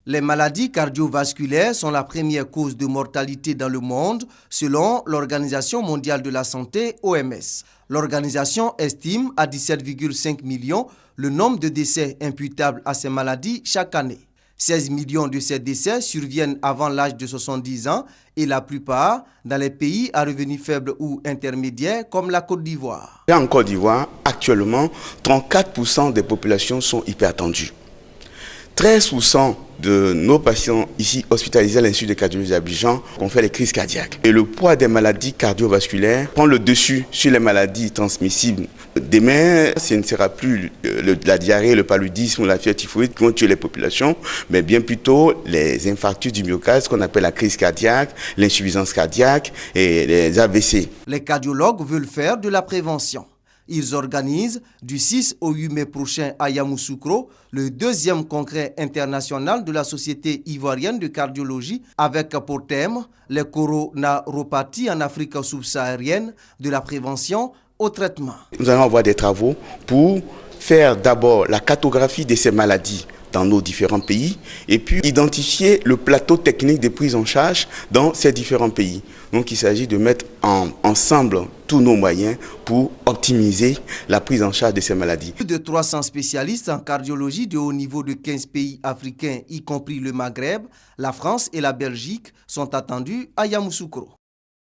Les maladies cardiovasculaires sont la première cause de mortalité dans le monde, selon l'Organisation mondiale de la santé, OMS. L'organisation estime à 17,5 millions le nombre de décès imputables à ces maladies chaque année. 16 millions de ces décès surviennent avant l'âge de 70 ans et la plupart dans les pays à revenus faibles ou intermédiaires comme la Côte d'Ivoire. En Côte d'Ivoire, actuellement, 34% des populations sont hypertendues. 13% de nos patients ici hospitalisés à l'Institut de cardiologie d'Abidjan ont fait les crises cardiaques. Et le poids des maladies cardiovasculaires prend le dessus sur les maladies transmissibles. Demain, ce ne sera plus la diarrhée, le paludisme ou la fièvre typhoïde qui vont tuer les populations, mais bien plutôt les infarctus du myocarde, ce qu'on appelle la crise cardiaque, l'insuffisance cardiaque et les AVC. Les cardiologues veulent faire de la prévention. Ils organisent du 6 au 8 mai prochain à Yamoussoukro le deuxième congrès international de la Société ivoirienne de cardiologie avec pour thème les coronaropathies en Afrique subsaharienne, de la prévention au traitement. Nous allons avoir des travaux pour faire d'abord la cartographie de ces maladies dans nos différents pays et puis identifier le plateau technique de prise en charge dans ces différents pays. Donc il s'agit de mettre ensemble tous nos moyens pour optimiser la prise en charge de ces maladies. Plus de 300 spécialistes en cardiologie de haut niveau de 15 pays africains, y compris le Maghreb, la France et la Belgique, sont attendus à Yamoussoukro.